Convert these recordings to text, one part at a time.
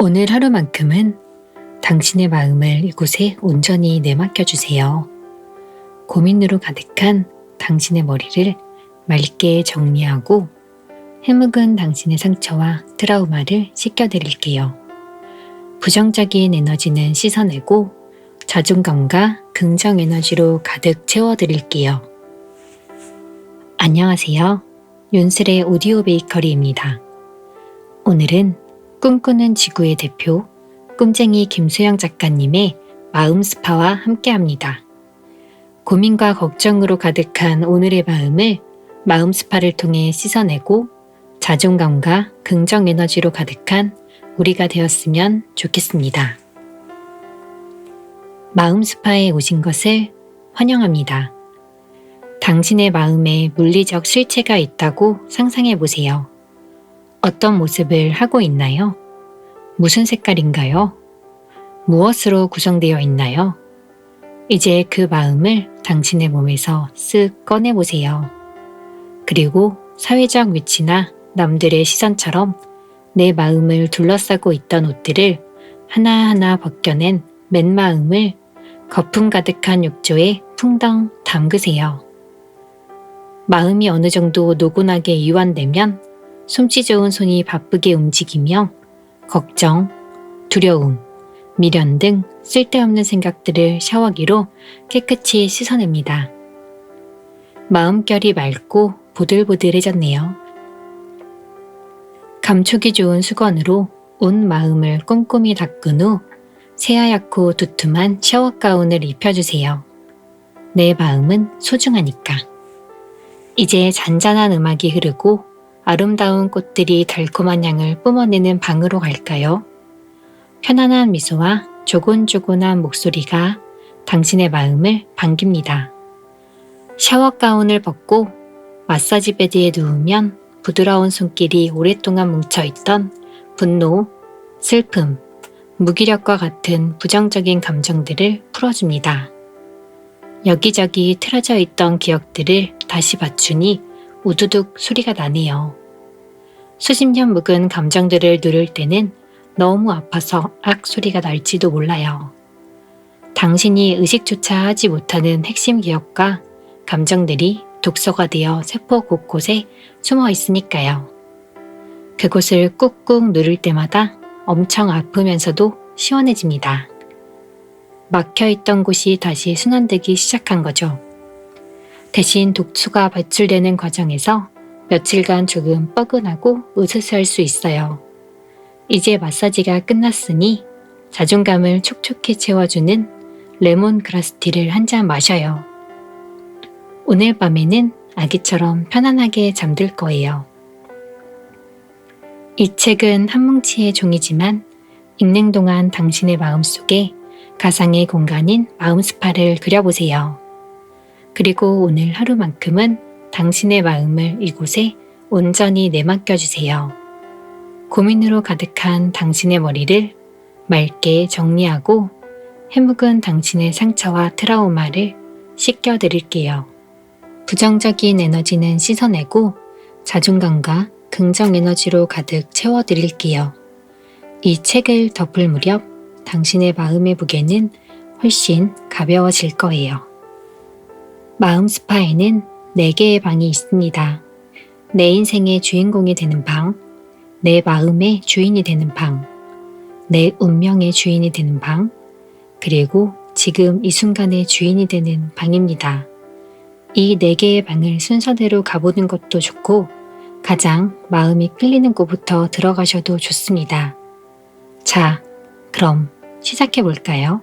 오늘 하루만큼은 당신의 마음을 이곳에 온전히 내맡겨주세요. 고민으로 가득한 당신의 머리를 맑게 정리하고 해묵은 당신의 상처와 트라우마를 씻겨드릴게요. 부정적인 에너지는 씻어내고 자존감과 긍정 에너지로 가득 채워드릴게요. 안녕하세요. 윤슬의 오디오 베이커리입니다. 오늘은 꿈꾸는 지구의 대표 꿈쟁이 김수영 작가님의 마음 스파와 함께합니다. 고민과 걱정으로 가득한 오늘의 마음을 마음 스파를 통해 씻어내고 자존감과 긍정 에너지로 가득한 우리가 되었으면 좋겠습니다. 마음 스파에 오신 것을 환영합니다. 당신의 마음에 물리적 실체가 있다고 상상해 보세요. 어떤 모습을 하고 있나요? 무슨 색깔인가요? 무엇으로 구성되어 있나요? 이제 그 마음을 당신의 몸에서 쓱 꺼내보세요. 그리고 사회적 위치나 남들의 시선처럼 내 마음을 둘러싸고 있던 옷들을 하나하나 벗겨낸 맨마음을 거품 가득한 욕조에 풍덩 담그세요. 마음이 어느 정도 노곤하게 이완되면 솜씨 좋은 손이 바쁘게 움직이며 걱정, 두려움, 미련 등 쓸데없는 생각들을 샤워기로 깨끗이 씻어냅니다. 마음결이 맑고 보들보들해졌네요. 감촉이 좋은 수건으로 온 마음을 꼼꼼히 닦은 후 새하얗고 두툼한 샤워 가운을 입혀주세요. 내 마음은 소중하니까. 이제 잔잔한 음악이 흐르고 아름다운 꽃들이 달콤한 향을 뿜어내는 방으로 갈까요? 편안한 미소와 조곤조곤한 목소리가 당신의 마음을 반깁니다. 샤워 가운을 벗고 마사지 베드에 누우면 부드러운 손길이 오랫동안 뭉쳐있던 분노, 슬픔, 무기력과 같은 부정적인 감정들을 풀어줍니다. 여기저기 틀어져 있던 기억들을 다시 받추니 우두둑 소리가 나네요. 수십 년 묵은 감정들을 누를 때는 너무 아파서 악 소리가 날지도 몰라요. 당신이 의식조차 하지 못하는 핵심 기억과 감정들이 독소가 되어 세포 곳곳에 숨어 있으니까요. 그곳을 꾹꾹 누를 때마다 엄청 아프면서도 시원해집니다. 막혀있던 곳이 다시 순환되기 시작한 거죠. 대신 독소가 배출되는 과정에서 며칠간 조금 뻐근하고 으스스할 수 있어요. 이제 마사지가 끝났으니 자존감을 촉촉히 채워주는 레몬그라스티를 한 잔 마셔요. 오늘 밤에는 아기처럼 편안하게 잠들 거예요. 이 책은 한 뭉치의 종이지만 읽는 동안 당신의 마음속에 가상의 공간인 마음 스파를 그려보세요. 그리고 오늘 하루만큼은 당신의 마음을 이곳에 온전히 내맡겨주세요. 고민으로 가득한 당신의 머리를 맑게 정리하고 해묵은 당신의 상처와 트라우마를 씻겨드릴게요. 부정적인 에너지는 씻어내고 자존감과 긍정 에너지로 가득 채워드릴게요. 이 책을 덮을 무렵 당신의 마음의 무게는 훨씬 가벼워질 거예요. 마음 스파에는 4개의 방이 있습니다. 내 인생의 주인공이 되는 방, 내 마음의 주인이 되는 방, 내 운명의 주인이 되는 방, 그리고 지금 이 순간의 주인이 되는 방입니다. 이 4개의 방을 순서대로 가보는 것도 좋고 가장 마음이 끌리는 곳부터 들어가셔도 좋습니다. 자, 그럼 시작해 볼까요?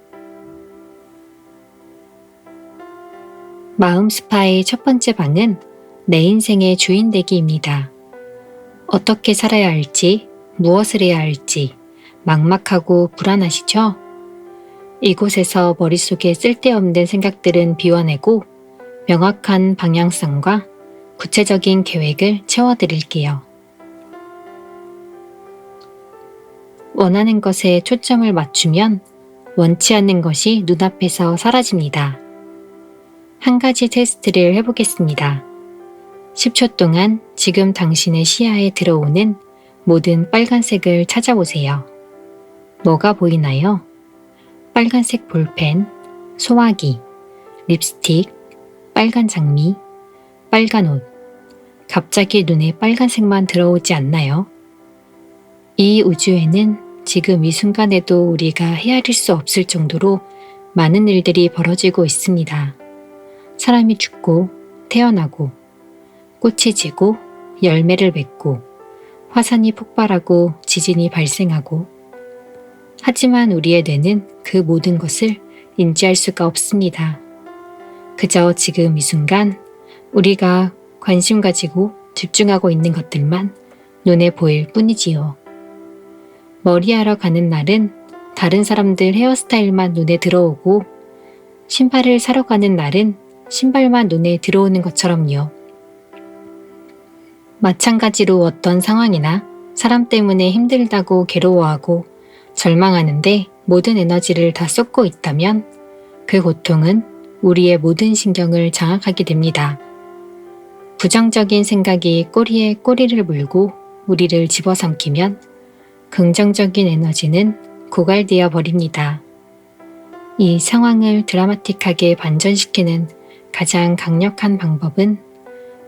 마음 스파의 첫 번째 방은 내 인생의 주인 되기입니다. 어떻게 살아야 할지, 무엇을 해야 할지 막막하고 불안하시죠? 이곳에서 머릿속에 쓸데없는 생각들은 비워내고 명확한 방향성과 구체적인 계획을 채워드릴게요. 원하는 것에 초점을 맞추면 원치 않는 것이 눈앞에서 사라집니다. 한 가지 테스트를 해보겠습니다. 10초 동안 지금 당신의 시야에 들어오는 모든 빨간색을 찾아보세요. 뭐가 보이나요? 빨간색 볼펜, 소화기, 립스틱, 빨간 장미, 빨간 옷. 갑자기 눈에 빨간색만 들어오지 않나요? 이 우주에는 지금 이 순간에도 우리가 헤아릴 수 없을 정도로 많은 일들이 벌어지고 있습니다. 사람이 죽고 태어나고 꽃이 지고 열매를 맺고 화산이 폭발하고 지진이 발생하고 하지만 우리의 뇌는 그 모든 것을 인지할 수가 없습니다. 그저 지금 이 순간 우리가 관심 가지고 집중하고 있는 것들만 눈에 보일 뿐이지요. 머리하러 가는 날은 다른 사람들 헤어스타일만 눈에 들어오고 신발을 사러 가는 날은 신발만 눈에 들어오는 것처럼요. 마찬가지로 어떤 상황이나 사람 때문에 힘들다고 괴로워하고 절망하는데 모든 에너지를 다 쏟고 있다면 그 고통은 우리의 모든 신경을 장악하게 됩니다. 부정적인 생각이 꼬리에 꼬리를 물고 우리를 집어삼키면 긍정적인 에너지는 고갈되어 버립니다. 이 상황을 드라마틱하게 반전시키는 가장 강력한 방법은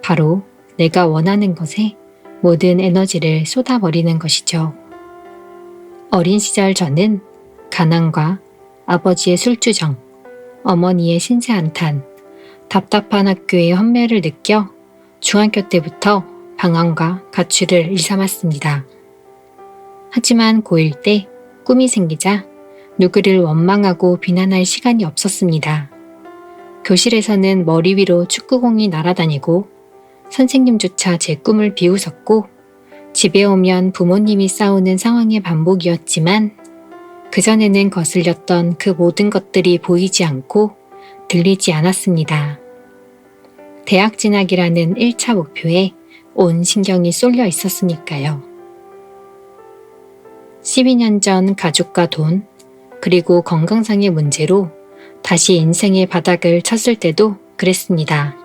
바로 내가 원하는 것에 모든 에너지를 쏟아버리는 것이죠. 어린 시절 저는 가난과 아버지의 술주정, 어머니의 신세 한탄, 답답한 학교의 헌매를 느껴 중학교 때부터 방황과 가출을 일삼았습니다. 하지만 고1 때 꿈이 생기자 누구를 원망하고 비난할 시간이 없었습니다. 교실에서는 머리 위로 축구공이 날아다니고 선생님조차 제 꿈을 비웃었고 집에 오면 부모님이 싸우는 상황의 반복이었지만 그전에는 거슬렸던 그 모든 것들이 보이지 않고 들리지 않았습니다. 대학 진학이라는 1차 목표에 온 신경이 쏠려 있었으니까요. 12년 전 가족과 돈, 그리고 건강상의 문제로 다시 인생의 바닥을 쳤을 때도 그랬습니다.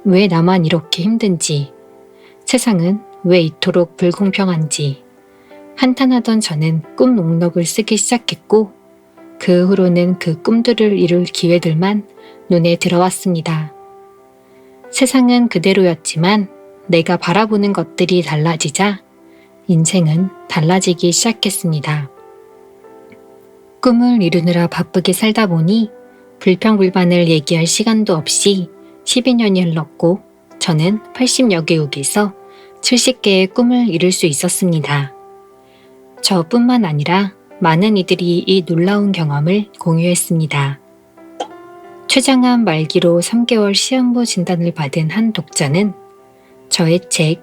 왜 나만 이렇게 힘든지, 세상은 왜 이토록 불공평한지 한탄하던 저는 꿈 목록을 쓰기 시작했고 그 후로는 그 꿈들을 이룰 기회들만 눈에 들어왔습니다. 세상은 그대로였지만 내가 바라보는 것들이 달라지자 인생은 달라지기 시작했습니다. 꿈을 이루느라 바쁘게 살다 보니 불평불만을 얘기할 시간도 없이 12년이 흘렀고 저는 80여 개국에서 70개의 꿈을 이룰 수 있었습니다. 저뿐만 아니라 많은 이들이 이 놀라운 경험을 공유했습니다. 췌장암 말기로 3개월 시한부 진단을 받은 한 독자는 저의 책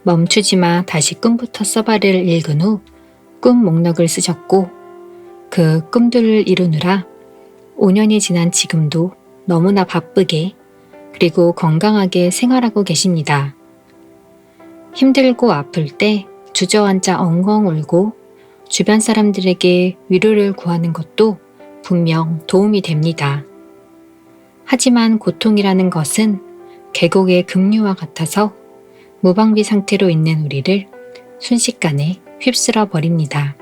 멈추지마 다시 꿈부터 써봐를 읽은 후 꿈 목록을 쓰셨고 그 꿈들을 이루느라 5년이 지난 지금도 너무나 바쁘게 그리고 건강하게 생활하고 계십니다. 힘들고 아플 때 주저앉아 엉엉 울고 주변 사람들에게 위로를 구하는 것도 분명 도움이 됩니다. 하지만 고통이라는 것은 계곡의 급류와 같아서 무방비 상태로 있는 우리를 순식간에 휩쓸어 버립니다.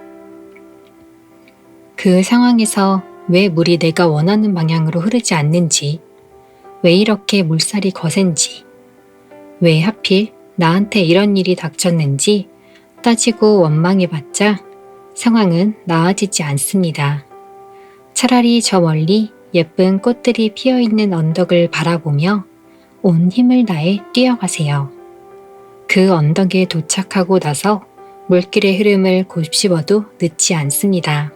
그 상황에서 왜 물이 내가 원하는 방향으로 흐르지 않는지, 왜 이렇게 물살이 거센지, 왜 하필 나한테 이런 일이 닥쳤는지 따지고 원망해봤자 상황은 나아지지 않습니다. 차라리 저 멀리 예쁜 꽃들이 피어있는 언덕을 바라보며 온 힘을 다해 뛰어가세요. 그 언덕에 도착하고 나서 물길의 흐름을 곱씹어도 늦지 않습니다.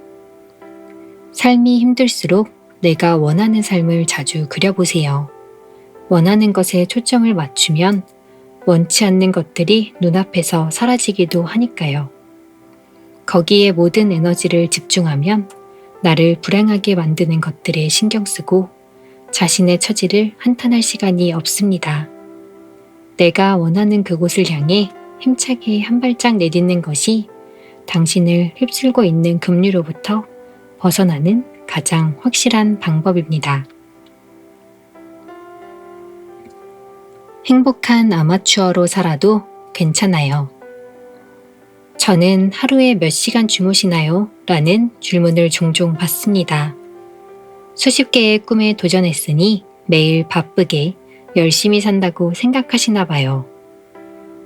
삶이 힘들수록 내가 원하는 삶을 자주 그려보세요. 원하는 것에 초점을 맞추면 원치 않는 것들이 눈앞에서 사라지기도 하니까요. 거기에 모든 에너지를 집중하면 나를 불행하게 만드는 것들에 신경 쓰고 자신의 처지를 한탄할 시간이 없습니다. 내가 원하는 그곳을 향해 힘차게 한 발짝 내딛는 것이 당신을 휩쓸고 있는 급류로부터 벗어나는 가장 확실한 방법입니다. 행복한 아마추어로 살아도 괜찮아요. 저는 하루에 몇 시간 주무시나요? 라는 질문을 종종 받습니다. 수십 개의 꿈에 도전했으니 매일 바쁘게 열심히 산다고 생각하시나 봐요.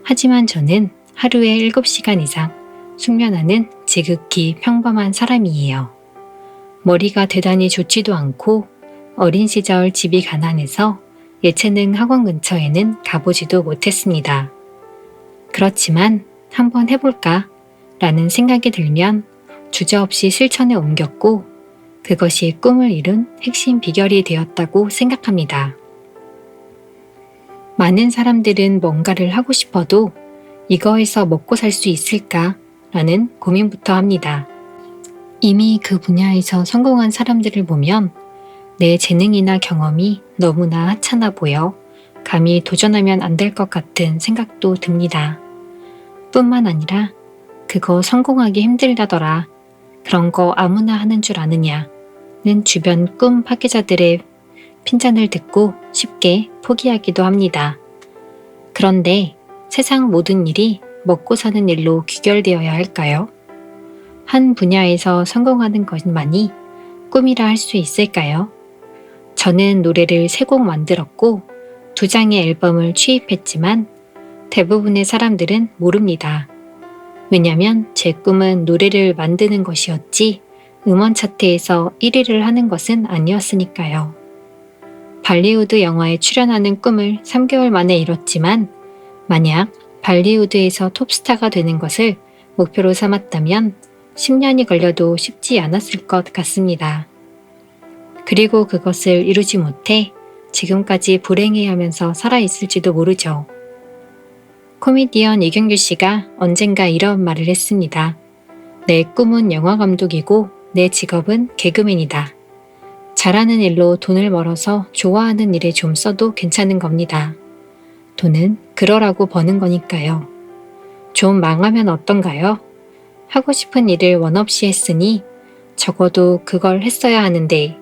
하지만 저는 하루에 7시간 이상 숙면하는 지극히 평범한 사람이에요. 머리가 대단히 좋지도 않고 어린 시절 집이 가난해서 예체능 학원 근처에는 가보지도 못했습니다. 그렇지만 한번 해볼까? 라는 생각이 들면 주저없이 실천에 옮겼고 그것이 꿈을 이룬 핵심 비결이 되었다고 생각합니다. 많은 사람들은 뭔가를 하고 싶어도 이거에서 먹고 살 수 있을까? 라는 고민부터 합니다. 이미 그 분야에서 성공한 사람들을 보면 내 재능이나 경험이 너무나 하찮아 보여 감히 도전하면 안 될 것 같은 생각도 듭니다. 뿐만 아니라 그거 성공하기 힘들다더라. 그런 거 아무나 하는 줄 아느냐는 주변 꿈 파괴자들의 핀잔을 듣고 쉽게 포기하기도 합니다. 그런데 세상 모든 일이 먹고 사는 일로 귀결되어야 할까요? 한 분야에서 성공하는 것만이 꿈이라 할 수 있을까요? 저는 노래를 3곡 만들었고 2장의 앨범을 취입했지만 대부분의 사람들은 모릅니다. 왜냐면 제 꿈은 노래를 만드는 것이었지 음원 차트에서 1위를 하는 것은 아니었으니까요. 발리우드 영화에 출연하는 꿈을 3개월 만에 이뤘지만 만약 발리우드에서 톱스타가 되는 것을 목표로 삼았다면 10년이 걸려도 쉽지 않았을 것 같습니다. 그리고 그것을 이루지 못해 지금까지 불행해하면서 살아있을지도 모르죠. 코미디언 이경규 씨가 언젠가 이런 말을 했습니다. 내 꿈은 영화 감독이고 내 직업은 개그맨이다. 잘하는 일로 돈을 벌어서 좋아하는 일에 좀 써도 괜찮은 겁니다. 돈은 그러라고 버는 거니까요. 좀 망하면 어떤가요? 하고 싶은 일을 원 없이 했으니 적어도 그걸 했어야 하는데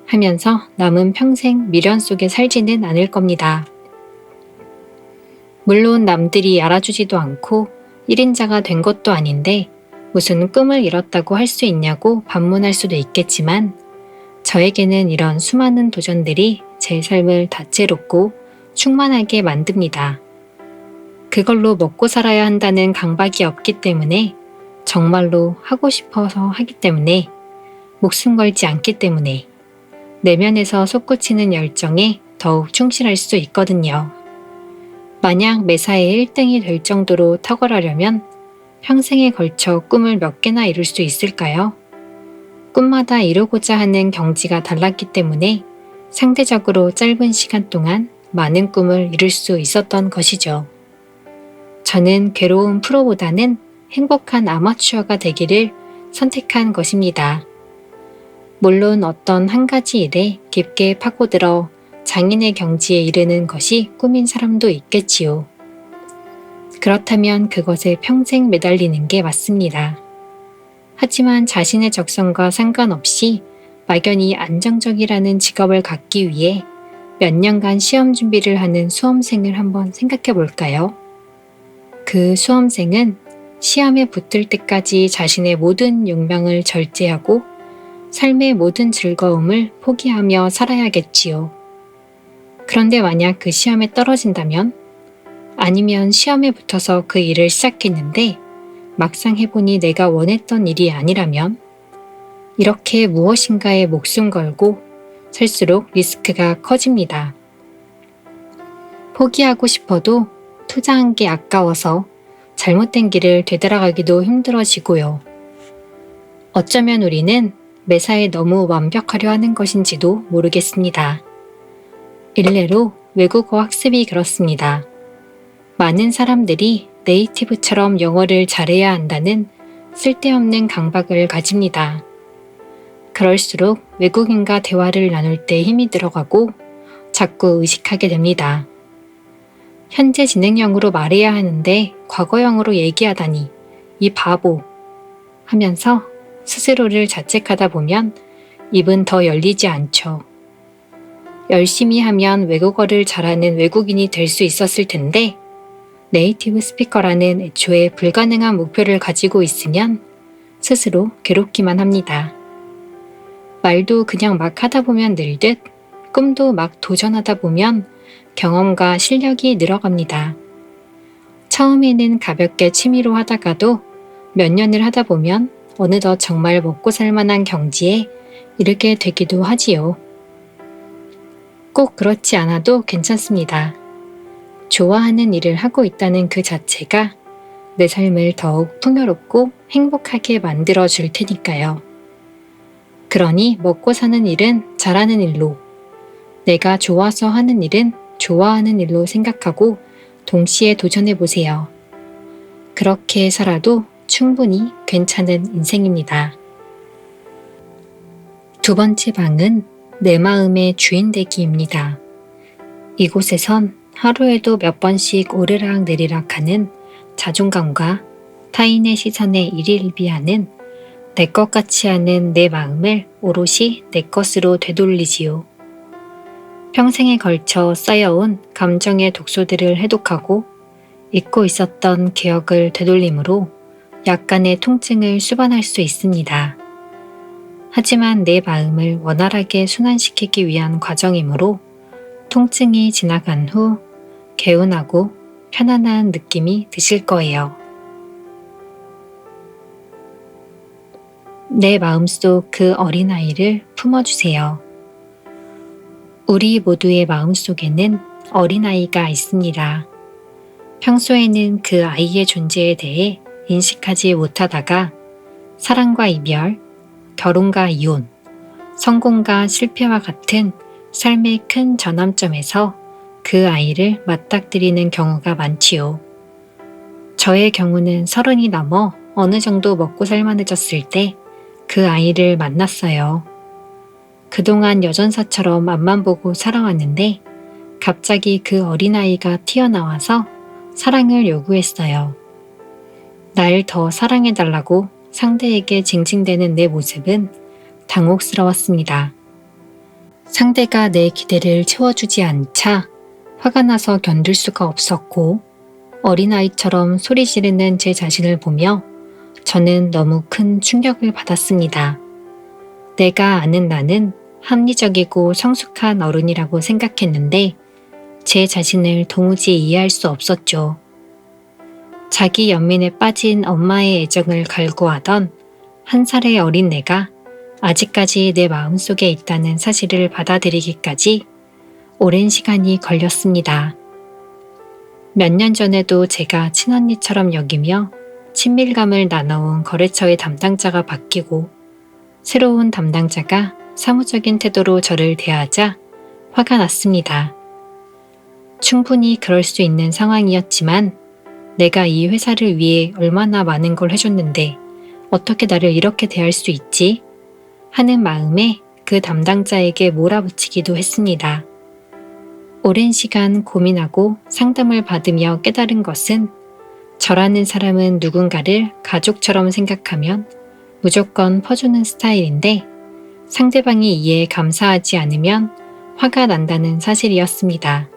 하면서 남은 평생 미련 속에 살지는 않을 겁니다. 물론 남들이 알아주지도 않고 1인자가 된 것도 아닌데 무슨 꿈을 이뤘다고 할 수 있냐고 반문할 수도 있겠지만 저에게는 이런 수많은 도전들이 제 삶을 다채롭고 충만하게 만듭니다. 그걸로 먹고 살아야 한다는 강박이 없기 때문에 정말로 하고 싶어서 하기 때문에 목숨 걸지 않기 때문에 내면에서 솟구치는 열정에 더욱 충실할 수 있거든요. 만약 매사에 1등이 될 정도로 탁월하려면 평생에 걸쳐 꿈을 몇 개나 이룰 수 있을까요? 꿈마다 이루고자 하는 경지가 달랐기 때문에 상대적으로 짧은 시간 동안 많은 꿈을 이룰 수 있었던 것이죠. 저는 괴로운 프로보다는 행복한 아마추어가 되기를 선택한 것입니다. 물론 어떤 한 가지 일에 깊게 파고들어 장인의 경지에 이르는 것이 꿈인 사람도 있겠지요. 그렇다면 그것에 평생 매달리는 게 맞습니다. 하지만 자신의 적성과 상관없이 막연히 안정적이라는 직업을 갖기 위해 몇 년간 시험 준비를 하는 수험생을 한번 생각해 볼까요? 그 수험생은 시험에 붙을 때까지 자신의 모든 욕망을 절제하고 삶의 모든 즐거움을 포기하며 살아야겠지요. 그런데 만약 그 시험에 떨어진다면? 아니면 시험에 붙어서 그 일을 시작했는데 막상 해보니 내가 원했던 일이 아니라면? 이렇게 무엇인가에 목숨 걸고 살수록 리스크가 커집니다. 포기하고 싶어도 투자한 게 아까워서 잘못된 길을 되돌아가기도 힘들어지고요. 어쩌면 우리는 매사에 너무 완벽하려 하는 것인지도 모르겠습니다. 일례로 외국어 학습이 그렇습니다. 많은 사람들이 네이티브처럼 영어를 잘해야 한다는 쓸데없는 강박을 가집니다. 그럴수록 외국인과 대화를 나눌 때 힘이 들어가고 자꾸 의식하게 됩니다. 현재 진행형으로 말해야 하는데 과거형으로 얘기하다니 이 바보 하면서 스스로를 자책하다 보면 입은 더 열리지 않죠. 열심히 하면 외국어를 잘하는 외국인이 될 수 있었을 텐데 네이티브 스피커라는 애초에 불가능한 목표를 가지고 있으면 스스로 괴롭기만 합니다. 말도 그냥 막 하다 보면 늘듯 꿈도 막 도전하다 보면 경험과 실력이 늘어갑니다. 처음에는 가볍게 취미로 하다가도 몇 년을 하다 보면 어느덧 정말 먹고 살 만한 경지에 이르게 되기도 하지요. 꼭 그렇지 않아도 괜찮습니다. 좋아하는 일을 하고 있다는 그 자체가 내 삶을 더욱 풍요롭고 행복하게 만들어 줄 테니까요. 그러니 먹고 사는 일은 잘하는 일로, 내가 좋아서 하는 일은 좋아하는 일로 생각하고 동시에 도전해 보세요. 그렇게 살아도 충분히 괜찮은 인생입니다. 두 번째 방은 내 마음의 주인 되기입니다. 이곳에선 하루에도 몇 번씩 오르락 내리락 하는 자존감과 타인의 시선에 일일비하는 내 것 같지 않은 내 마음을 오롯이 내 것으로 되돌리지요. 평생에 걸쳐 쌓여온 감정의 독소들을 해독하고 잊고 있었던 기억을 되돌림으로 약간의 통증을 수반할 수 있습니다. 하지만 내 마음을 원활하게 순환시키기 위한 과정이므로 통증이 지나간 후 개운하고 편안한 느낌이 드실 거예요. 내 마음속 그 어린아이를 품어주세요. 우리 모두의 마음속에는 어린아이가 있습니다. 평소에는 그 아이의 존재에 대해 인식하지 못하다가 사랑과 이별, 결혼과 이혼, 성공과 실패와 같은 삶의 큰 전환점에서 그 아이를 맞닥뜨리는 경우가 많지요. 저의 경우는 30이 넘어 어느 정도 먹고 살만해졌을 때 그 아이를 만났어요. 그동안 여전사처럼 앞만 보고 살아왔는데 갑자기 그 어린아이가 튀어나와서 사랑을 요구했어요. 날 더 사랑해달라고 상대에게 징징대는 내 모습은 당혹스러웠습니다. 상대가 내 기대를 채워주지 않자 화가 나서 견딜 수가 없었고 어린아이처럼 소리 지르는 제 자신을 보며 저는 너무 큰 충격을 받았습니다. 내가 아는 나는 합리적이고 성숙한 어른이라고 생각했는데 제 자신을 도무지 이해할 수 없었죠. 자기 연민에 빠진 엄마의 애정을 갈구하던 1살의 어린 내가 아직까지 내 마음속에 있다는 사실을 받아들이기까지 오랜 시간이 걸렸습니다. 몇 년 전에도 제가 친언니처럼 여기며 친밀감을 나눠온 거래처의 담당자가 바뀌고 새로운 담당자가 사무적인 태도로 저를 대하자 화가 났습니다. 충분히 그럴 수 있는 상황이었지만 내가 이 회사를 위해 얼마나 많은 걸 해줬는데 어떻게 나를 이렇게 대할 수 있지? 하는 마음에 그 담당자에게 몰아붙이기도 했습니다. 오랜 시간 고민하고 상담을 받으며 깨달은 것은 저라는 사람은 누군가를 가족처럼 생각하면 무조건 퍼주는 스타일인데 상대방이 이해에 감사하지 않으면 화가 난다는 사실이었습니다.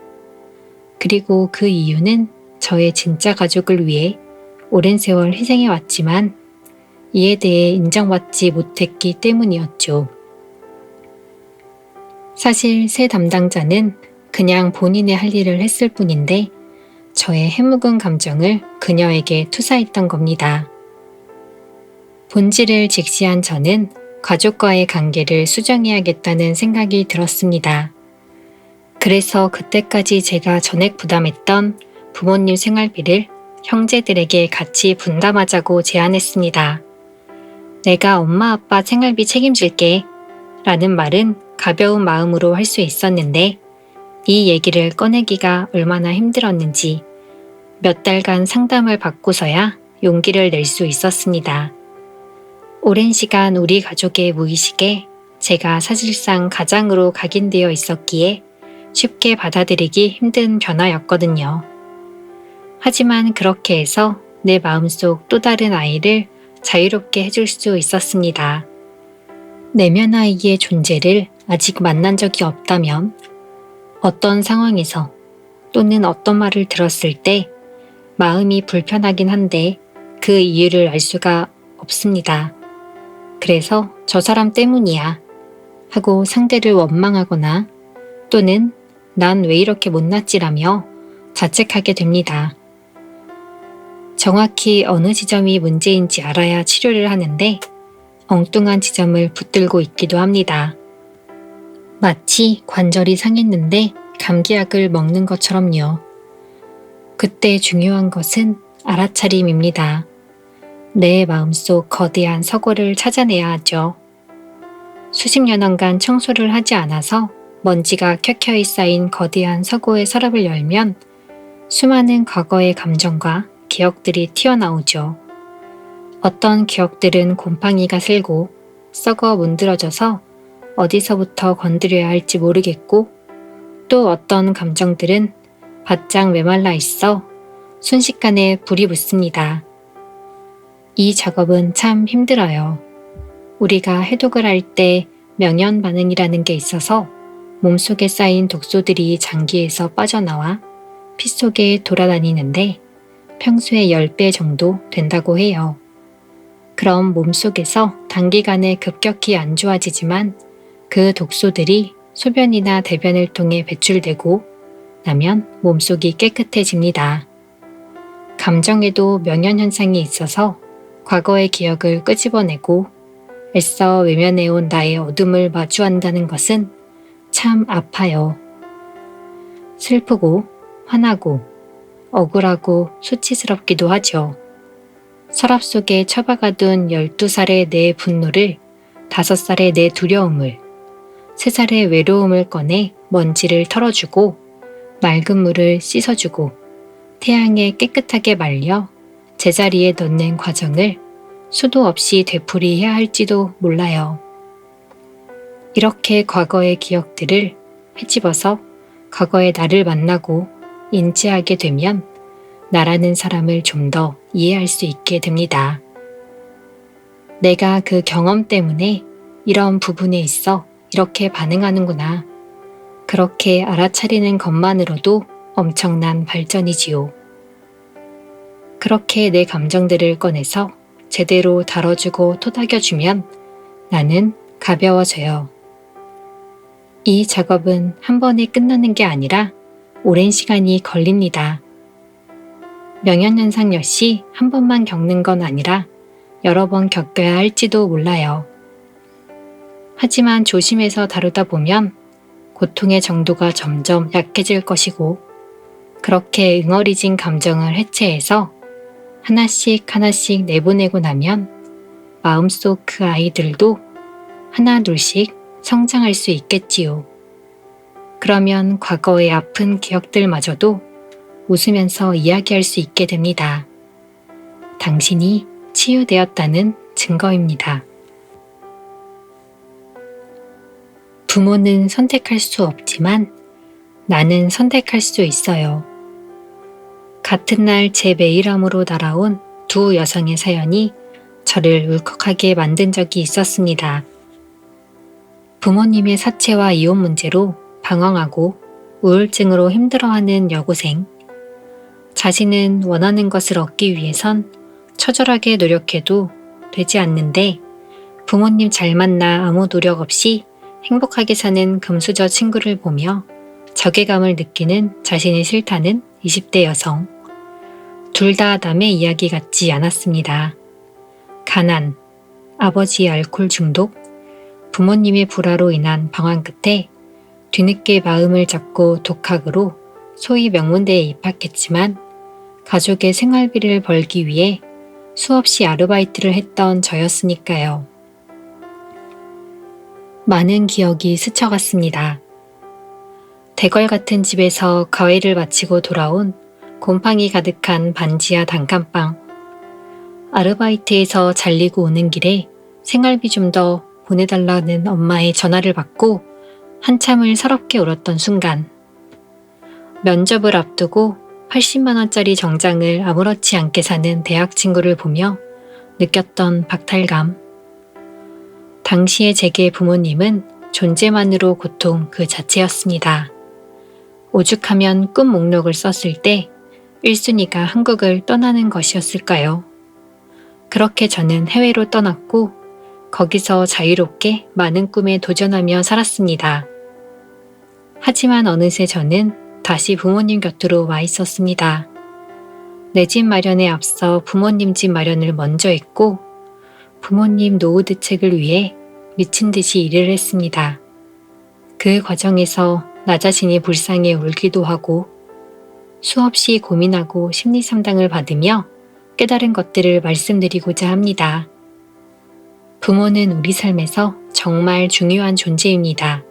그리고 그 이유는 저의 진짜 가족을 위해 오랜 세월 희생해왔지만 이에 대해 인정받지 못했기 때문이었죠. 사실 새 담당자는 그냥 본인의 할 일을 했을 뿐인데 저의 해묵은 감정을 그녀에게 투사했던 겁니다. 본질을 직시한 저는 가족과의 관계를 수정해야겠다는 생각이 들었습니다. 그래서 그때까지 제가 전액 부담했던 부모님 생활비를 형제들에게 같이 분담하자고 제안했습니다. 내가 엄마 아빠 생활비 책임질게 라는 말은 가벼운 마음으로 할 수 있었는데 이 얘기를 꺼내기가 얼마나 힘들었는지 몇 달간 상담을 받고서야 용기를 낼 수 있었습니다. 오랜 시간 우리 가족의 무의식에 제가 사실상 가장으로 각인되어 있었기에 쉽게 받아들이기 힘든 변화였거든요. 하지만 그렇게 해서 내 마음속 또 다른 아이를 자유롭게 해줄 수 있었습니다. 내면 아이의 존재를 아직 만난 적이 없다면 어떤 상황에서 또는 어떤 말을 들었을 때 마음이 불편하긴 한데 그 이유를 알 수가 없습니다. 그래서 저 사람 때문이야 하고 상대를 원망하거나 또는 난 왜 이렇게 못났지라며 자책하게 됩니다. 정확히 어느 지점이 문제인지 알아야 치료를 하는데 엉뚱한 지점을 붙들고 있기도 합니다. 마치 관절이 상했는데 감기약을 먹는 것처럼요. 그때 중요한 것은 알아차림입니다. 내 마음속 거대한 서고를 찾아내야 하죠. 수십 년간 청소를 하지 않아서 먼지가 켜켜이 쌓인 거대한 서고의 서랍을 열면 수많은 과거의 감정과 기억들이 튀어나오죠. 어떤 기억들은 곰팡이가 슬고 썩어 문드러져서 어디서부터 건드려야 할지 모르겠고 또 어떤 감정들은 바짝 메말라 있어 순식간에 불이 붙습니다. 이 작업은 참 힘들어요. 우리가 해독을 할 때 명현 반응이라는 게 있어서 몸속에 쌓인 독소들이 장기에서 빠져나와 피 속에 돌아다니는데 평소의 10배 정도 된다고 해요. 그럼 몸속에서 단기간에 급격히 안 좋아지지만 그 독소들이 소변이나 대변을 통해 배출되고 나면 몸속이 깨끗해집니다. 감정에도 명현현상이 있어서 과거의 기억을 끄집어내고 애써 외면해온 나의 어둠을 마주한다는 것은 참 아파요. 슬프고 화나고 억울하고 수치스럽기도 하죠. 서랍 속에 처박아둔 12살의 내 분노를 5살의 내 두려움을 3살의 외로움을 꺼내 먼지를 털어주고 맑은 물을 씻어주고 태양에 깨끗하게 말려 제자리에 넣는 과정을 수도 없이 되풀이해야 할지도 몰라요. 이렇게 과거의 기억들을 헤집어서 과거의 나를 만나고 인지하게 되면 나라는 사람을 좀 더 이해할 수 있게 됩니다. 내가 그 경험 때문에 이런 부분에 있어 이렇게 반응하는구나. 그렇게 알아차리는 것만으로도 엄청난 발전이지요. 그렇게 내 감정들을 꺼내서 제대로 다뤄주고 토닥여주면 나는 가벼워져요. 이 작업은 한 번에 끝나는 게 아니라 오랜 시간이 걸립니다. 명현현상 역시 한 번만 겪는 건 아니라 여러 번 겪어야 할지도 몰라요. 하지만 조심해서 다루다 보면 고통의 정도가 점점 약해질 것이고 그렇게 응어리진 감정을 해체해서 하나씩 하나씩 내보내고 나면 마음속 그 아이들도 하나 둘씩 성장할 수 있겠지요. 그러면 과거의 아픈 기억들마저도 웃으면서 이야기할 수 있게 됩니다. 당신이 치유되었다는 증거입니다. 부모는 선택할 수 없지만 나는 선택할 수 있어요. 같은 날 제 메일함으로 날아온 두 여성의 사연이 저를 울컥하게 만든 적이 있었습니다. 부모님의 사체와 이혼 문제로 방황하고 우울증으로 힘들어하는 여고생. 자신은 원하는 것을 얻기 위해선 처절하게 노력해도 되지 않는데 부모님 잘 만나 아무 노력 없이 행복하게 사는 금수저 친구를 보며 자괴감을 느끼는 자신이 싫다는 20대 여성. 둘 다 남의 이야기 같지 않았습니다. 가난, 아버지의 알코올 중독, 부모님의 불화로 인한 방황 끝에 뒤늦게 마음을 잡고 독학으로 소위 명문대에 입학했지만 가족의 생활비를 벌기 위해 수없이 아르바이트를 했던 저였으니까요. 많은 기억이 스쳐갔습니다. 대궐 같은 집에서 과외를 마치고 돌아온 곰팡이 가득한 반지하 단칸방. 아르바이트에서 잘리고 오는 길에 생활비 좀 더 보내달라는 엄마의 전화를 받고 한참을 서럽게 울었던 순간. 면접을 앞두고 80만 원짜리 정장을 아무렇지 않게 사는 대학 친구를 보며 느꼈던 박탈감. 당시의 제게 부모님은 존재만으로 고통 그 자체였습니다. 오죽하면 꿈 목록을 썼을 때 1순위가 한국을 떠나는 것이었을까요? 그렇게 저는 해외로 떠났고 거기서 자유롭게 많은 꿈에 도전하며 살았습니다. 하지만 어느새 저는 다시 부모님 곁으로 와 있었습니다. 내 집 마련에 앞서 부모님 집 마련을 먼저 했고 부모님 노후 대책을 위해 미친 듯이 일을 했습니다. 그 과정에서 나 자신이 불쌍해 울기도 하고 수없이 고민하고 심리 상담을 받으며 깨달은 것들을 말씀드리고자 합니다. 부모는 우리 삶에서 정말 중요한 존재입니다.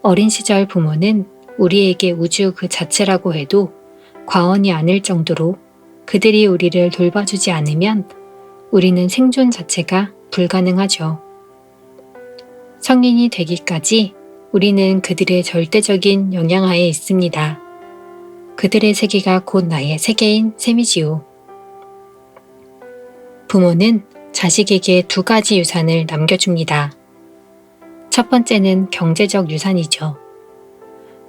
어린 시절 부모는 우리에게 우주 그 자체라고 해도 과언이 아닐 정도로 그들이 우리를 돌봐주지 않으면 우리는 생존 자체가 불가능하죠. 성인이 되기까지 우리는 그들의 절대적인 영향하에 있습니다. 그들의 세계가 곧 나의 세계인 셈이지요. 부모는 자식에게 2가지 유산을 남겨줍니다. 첫 번째는 경제적 유산이죠.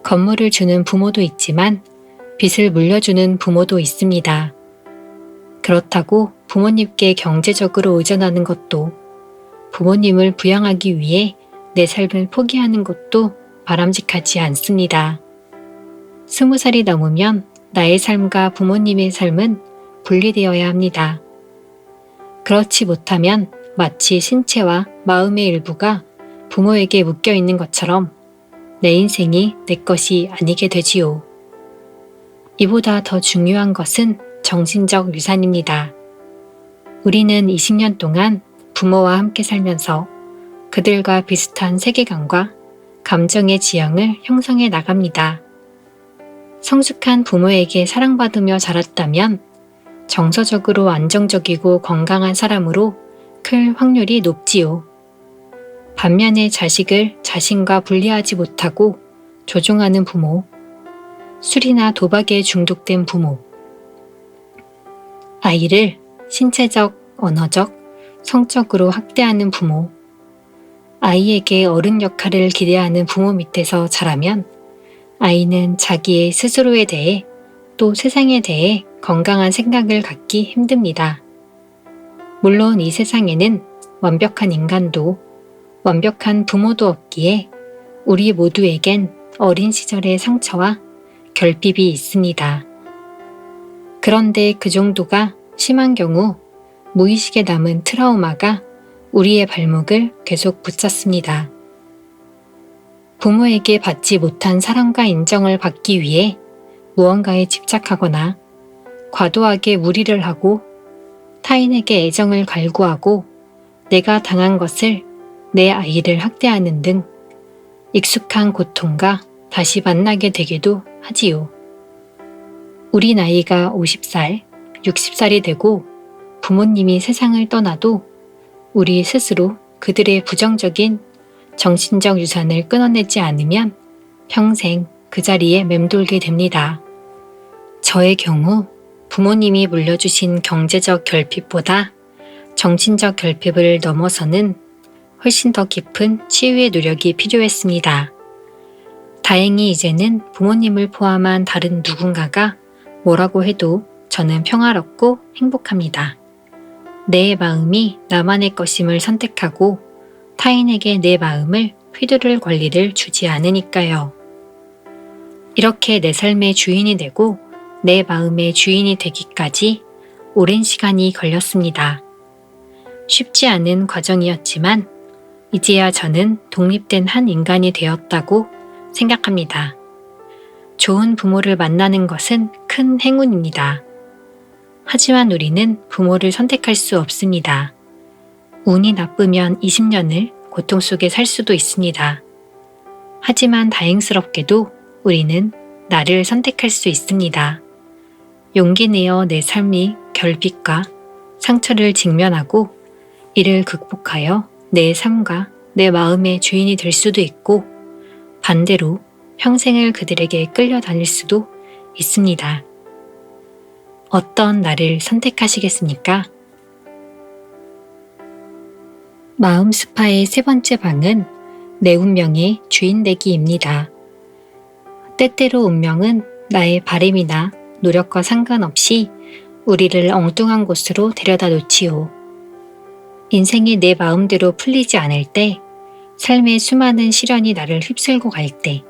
건물을 주는 부모도 있지만 빚을 물려주는 부모도 있습니다. 그렇다고 부모님께 경제적으로 의존하는 것도 부모님을 부양하기 위해 내 삶을 포기하는 것도 바람직하지 않습니다. 20살이 넘으면 나의 삶과 부모님의 삶은 분리되어야 합니다. 그렇지 못하면 마치 신체와 마음의 일부가 부모에게 묶여 있는 것처럼 내 인생이 내 것이 아니게 되지요. 이보다 더 중요한 것은 정신적 유산입니다. 우리는 20년 동안 부모와 함께 살면서 그들과 비슷한 세계관과 감정의 지형을 형성해 나갑니다. 성숙한 부모에게 사랑받으며 자랐다면 정서적으로 안정적이고 건강한 사람으로 클 확률이 높지요. 반면에 자식을 자신과 분리하지 못하고 조종하는 부모, 술이나 도박에 중독된 부모, 아이를 신체적, 언어적, 성적으로 학대하는 부모, 아이에게 어른 역할을 기대하는 부모 밑에서 자라면 아이는 자기의 스스로에 대해 또 세상에 대해 건강한 생각을 갖기 힘듭니다. 물론 이 세상에는 완벽한 인간도 완벽한 부모도 없기에 우리 모두에겐 어린 시절의 상처와 결핍이 있습니다. 그런데 그 정도가 심한 경우 무의식에 남은 트라우마가 우리의 발목을 계속 붙잡습니다. 부모에게 받지 못한 사랑과 인정을 받기 위해 무언가에 집착하거나 과도하게 무리를 하고 타인에게 애정을 갈구하고 내가 당한 것을 내 아이를 학대하는 등 익숙한 고통과 다시 만나게 되기도 하지요. 우리 나이가 50살, 60살이 되고 부모님이 세상을 떠나도 우리 스스로 그들의 부정적인 정신적 유산을 끊어내지 않으면 평생 그 자리에 맴돌게 됩니다. 저의 경우 부모님이 물려주신 경제적 결핍보다 정신적 결핍을 넘어서는 훨씬 더 깊은 치유의 노력이 필요했습니다. 다행히 이제는 부모님을 포함한 다른 누군가가 뭐라고 해도 저는 평화롭고 행복합니다. 내 마음이 나만의 것임을 선택하고 타인에게 내 마음을 휘두를 권리를 주지 않으니까요. 이렇게 내 삶의 주인이 되고 내 마음의 주인이 되기까지 오랜 시간이 걸렸습니다. 쉽지 않은 과정이었지만 이제야 저는 독립된 한 인간이 되었다고 생각합니다. 좋은 부모를 만나는 것은 큰 행운입니다. 하지만 우리는 부모를 선택할 수 없습니다. 운이 나쁘면 20년을 고통 속에 살 수도 있습니다. 하지만 다행스럽게도 우리는 나를 선택할 수 있습니다. 용기 내어 내 삶의 결핍과 상처를 직면하고 이를 극복하여 내 삶과 내 마음의 주인이 될 수도 있고 반대로 평생을 그들에게 끌려다닐 수도 있습니다. 어떤 나를 선택하시겠습니까? 마음 스파의 3번째 방은 내 운명의 주인 되기입니다. 때때로 운명은 나의 바램이나 노력과 상관없이 우리를 엉뚱한 곳으로 데려다 놓지요. 인생이 내 마음대로 풀리지 않을 때, 삶의 수많은 시련이 나를 휩쓸고 갈 때,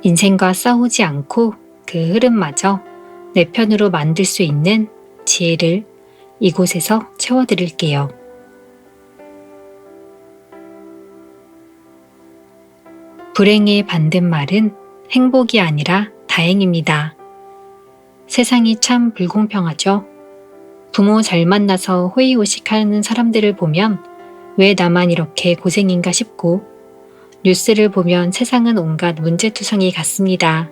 인생과 싸우지 않고 그 흐름마저 내 편으로 만들 수 있는 지혜를 이곳에서 채워드릴게요. 불행의 반대말은 행복이 아니라 다행입니다. 세상이 참 불공평하죠. 부모 잘 만나서 호의호식하는 사람들을 보면 왜 나만 이렇게 고생인가 싶고, 뉴스를 보면 세상은 온갖 문제투성이 같습니다.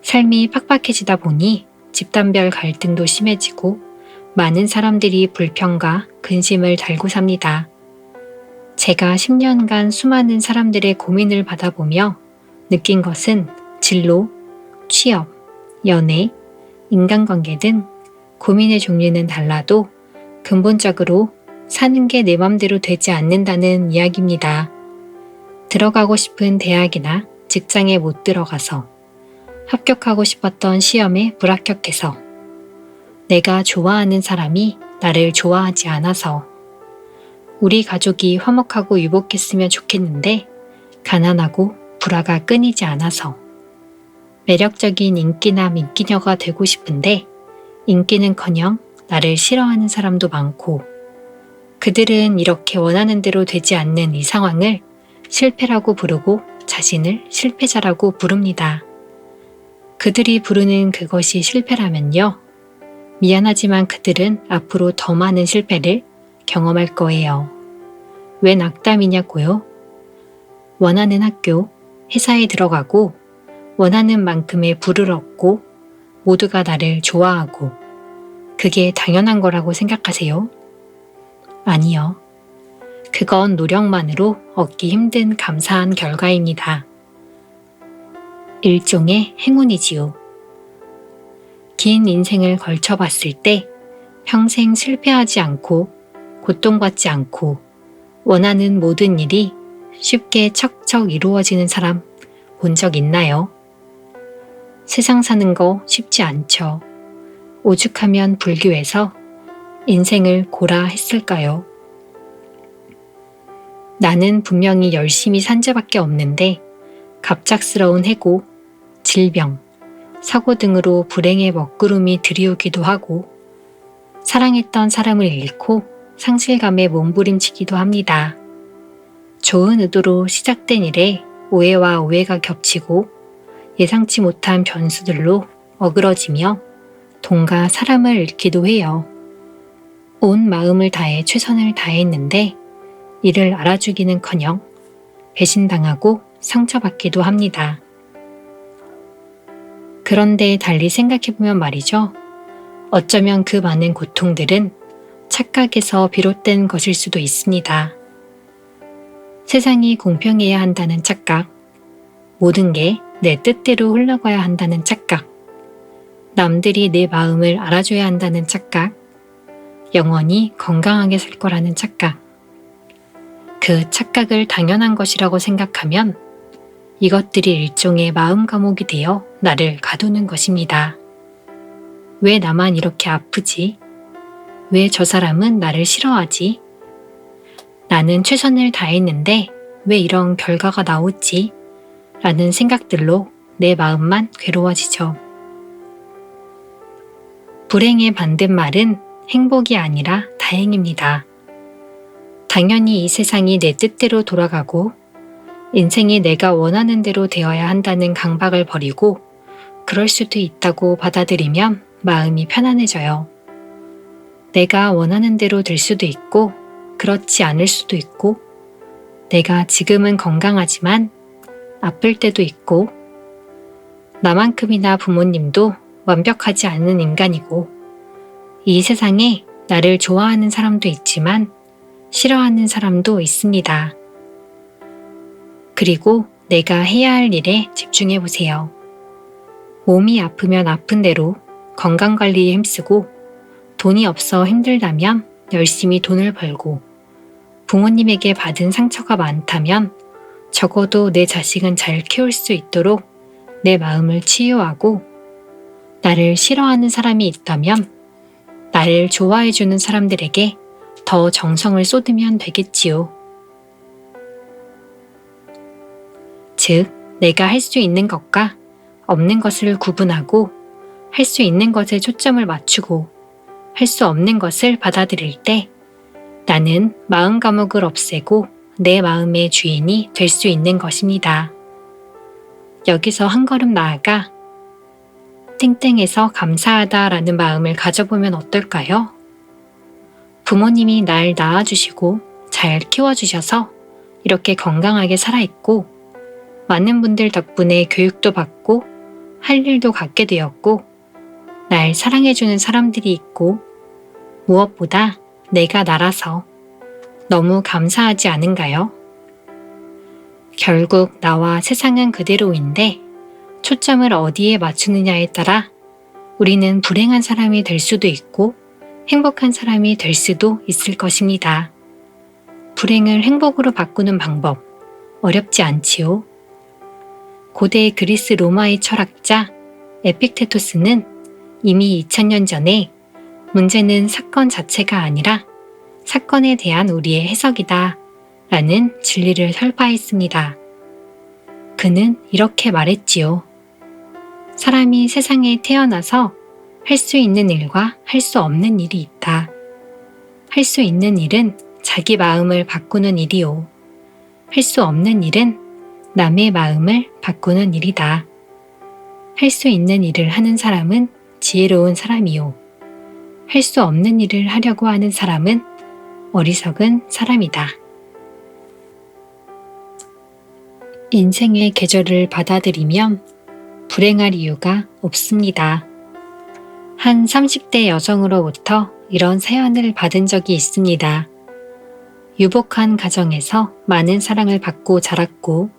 삶이 팍팍해지다 보니 집단별 갈등도 심해지고 많은 사람들이 불평과 근심을 달고 삽니다. 제가 10년간 수많은 사람들의 고민을 받아보며 느낀 것은 진로, 취업, 연애, 인간관계 등 고민의 종류는 달라도 근본적으로 사는 게 내 맘대로 되지 않는다는 이야기입니다. 들어가고 싶은 대학이나 직장에 못 들어가서, 합격하고 싶었던 시험에 불합격해서, 내가 좋아하는 사람이 나를 좋아하지 않아서, 우리 가족이 화목하고 유복했으면 좋겠는데 가난하고 불화가 끊이지 않아서, 매력적인 인기남 인기녀가 되고 싶은데 인기는커녕 나를 싫어하는 사람도 많고, 그들은 이렇게 원하는 대로 되지 않는 이 상황을 실패라고 부르고 자신을 실패자라고 부릅니다. 그들이 부르는 그것이 실패라면요, 미안하지만 그들은 앞으로 더 많은 실패를 경험할 거예요. 웬 악담이냐고요? 원하는 학교, 회사에 들어가고 원하는 만큼의 부를 얻고 모두가 나를 좋아하고 그게 당연한 거라고 생각하세요? 아니요. 그건 노력만으로 얻기 힘든 감사한 결과입니다. 일종의 행운이지요. 긴 인생을 걸쳐봤을 때 평생 실패하지 않고 고통받지 않고 원하는 모든 일이 쉽게 척척 이루어지는 사람 본 적 있나요? 세상 사는 거 쉽지 않죠. 오죽하면 불교에서 인생을 고라 했을까요? 나는 분명히 열심히 산 죄밖에 없는데 갑작스러운 해고, 질병, 사고 등으로 불행의 먹구름이 들이오기도 하고 사랑했던 사람을 잃고 상실감에 몸부림치기도 합니다. 좋은 의도로 시작된 일에 오해와 오해가 겹치고 예상치 못한 변수들로 어그러지며 돈과 사람을 잃기도 해요. 온 마음을 다해 최선을 다했는데 이를 알아주기는커녕 배신당하고 상처받기도 합니다. 그런데 달리 생각해보면 말이죠. 어쩌면 그 많은 고통들은 착각에서 비롯된 것일 수도 있습니다. 세상이 공평해야 한다는 착각, 모든 게 내 뜻대로 흘러가야 한다는 착각, 남들이 내 마음을 알아줘야 한다는 착각, 영원히 건강하게 살 거라는 착각. 그 착각을 당연한 것이라고 생각하면 이것들이 일종의 마음 감옥이 되어 나를 가두는 것입니다. 왜 나만 이렇게 아프지? 왜 저 사람은 나를 싫어하지? 나는 최선을 다했는데 왜 이런 결과가 나오지? 라는 생각들로 내 마음만 괴로워지죠. 불행의 반대말은 행복이 아니라 다행입니다. 당연히 이 세상이 내 뜻대로 돌아가고 인생이 내가 원하는 대로 되어야 한다는 강박을 버리고 그럴 수도 있다고 받아들이면 마음이 편안해져요. 내가 원하는 대로 될 수도 있고 그렇지 않을 수도 있고 내가 지금은 건강하지만 아플 때도 있고 나만큼이나 부모님도 완벽하지 않은 인간이고 이 세상에 나를 좋아하는 사람도 있지만 싫어하는 사람도 있습니다. 그리고 내가 해야 할 일에 집중해 보세요. 몸이 아프면 아픈 대로 건강관리에 힘쓰고 돈이 없어 힘들다면 열심히 돈을 벌고 부모님에게 받은 상처가 많다면 적어도 내 자식은 잘 키울 수 있도록 내 마음을 치유하고 나를 싫어하는 사람이 있다면 나를 좋아해주는 사람들에게 더 정성을 쏟으면 되겠지요. 즉, 내가 할 수 있는 것과 없는 것을 구분하고 할 수 있는 것에 초점을 맞추고 할 수 없는 것을 받아들일 때 나는 마음 감옥을 없애고 내 마음의 주인이 될 수 있는 것입니다. 여기서 한 걸음 나아가 땡땡해서 감사하다라는 마음을 가져보면 어떨까요? 부모님이 날 낳아주시고 잘 키워주셔서 이렇게 건강하게 살아있고 많은 분들 덕분에 교육도 받고 할 일도 갖게 되었고 날 사랑해주는 사람들이 있고 무엇보다 내가 나라서 너무 감사하지 않은가요? 결국 나와 세상은 그대로인데 초점을 어디에 맞추느냐에 따라 우리는 불행한 사람이 될 수도 있고 행복한 사람이 될 수도 있을 것입니다. 불행을 행복으로 바꾸는 방법 어렵지 않지요? 고대 그리스 로마의 철학자 에픽테토스는 이미 2000년 전에 문제는 사건 자체가 아니라 사건에 대한 우리의 해석이다 라는 진리를 설파했습니다. 그는 이렇게 말했지요. 사람이 세상에 태어나서 할 수 있는 일과 할 수 없는 일이 있다. 할 수 있는 일은 자기 마음을 바꾸는 일이요. 할 수 없는 일은 남의 마음을 바꾸는 일이다. 할 수 있는 일을 하는 사람은 지혜로운 사람이요. 할 수 없는 일을 하려고 하는 사람은 어리석은 사람이다. 인생의 계절을 받아들이면 불행할 이유가 없습니다. 한 30대 여성으로부터 이런 사연을 받은 적이 있습니다. 유복한 가정에서 많은 사랑을 받고 자랐고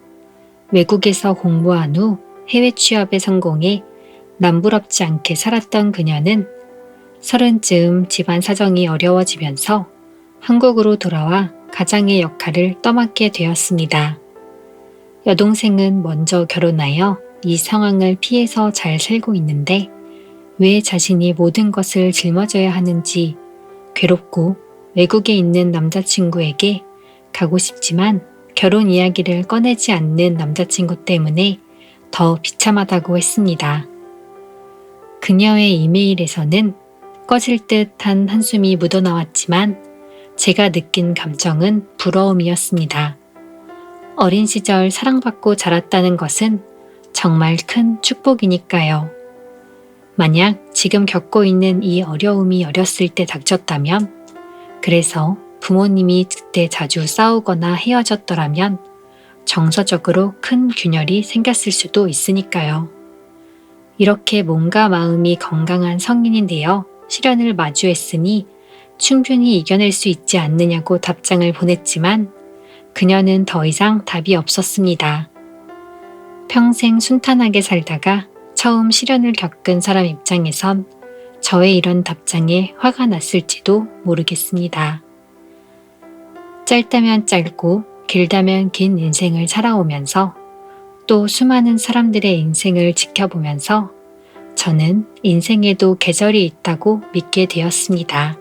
외국에서 공부한 후 해외 취업에 성공해 남부럽지 않게 살았던 그녀는 30쯤 집안 사정이 어려워지면서 한국으로 돌아와 가장의 역할을 떠맡게 되었습니다. 여동생은 먼저 결혼하여 이 상황을 피해서 잘 살고 있는데 왜 자신이 모든 것을 짊어져야 하는지 괴롭고 외국에 있는 남자친구에게 가고 싶지만 결혼 이야기를 꺼내지 않는 남자친구 때문에 더 비참하다고 했습니다. 그녀의 이메일에서는 꺼질 듯한 한숨이 묻어나왔지만 제가 느낀 감정은 부러움이었습니다. 어린 시절 사랑받고 자랐다는 것은 정말 큰 축복이니까요. 만약 지금 겪고 있는 이 어려움이 어렸을 때 닥쳤다면, 그래서 부모님이 그때 자주 싸우거나 헤어졌더라면 정서적으로 큰 균열이 생겼을 수도 있으니까요. 이렇게 몸과 마음이 건강한 성인이 되어 시련을 마주했으니 충분히 이겨낼 수 있지 않느냐고 답장을 보냈지만 그녀는 더 이상 답이 없었습니다. 평생 순탄하게 살다가 처음 시련을 겪은 사람 입장에선 저의 이런 답장에 화가 났을지도 모르겠습니다. 짧다면 짧고 길다면 긴 인생을 살아오면서 또 수많은 사람들의 인생을 지켜보면서 저는 인생에도 계절이 있다고 믿게 되었습니다.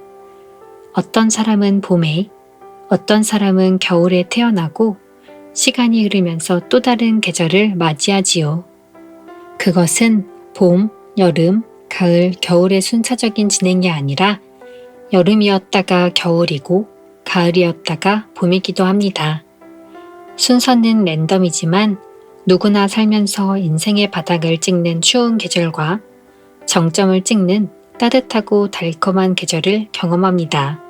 어떤 사람은 봄에, 어떤 사람은 겨울에 태어나고 시간이 흐르면서 또 다른 계절을 맞이하지요. 그것은 봄, 여름, 가을, 겨울의 순차적인 진행이 아니라 여름이었다가 겨울이고 가을이었다가 봄이기도 합니다. 순서는 랜덤이지만 누구나 살면서 인생의 바닥을 찍는 추운 계절과 정점을 찍는 따뜻하고 달콤한 계절을 경험합니다.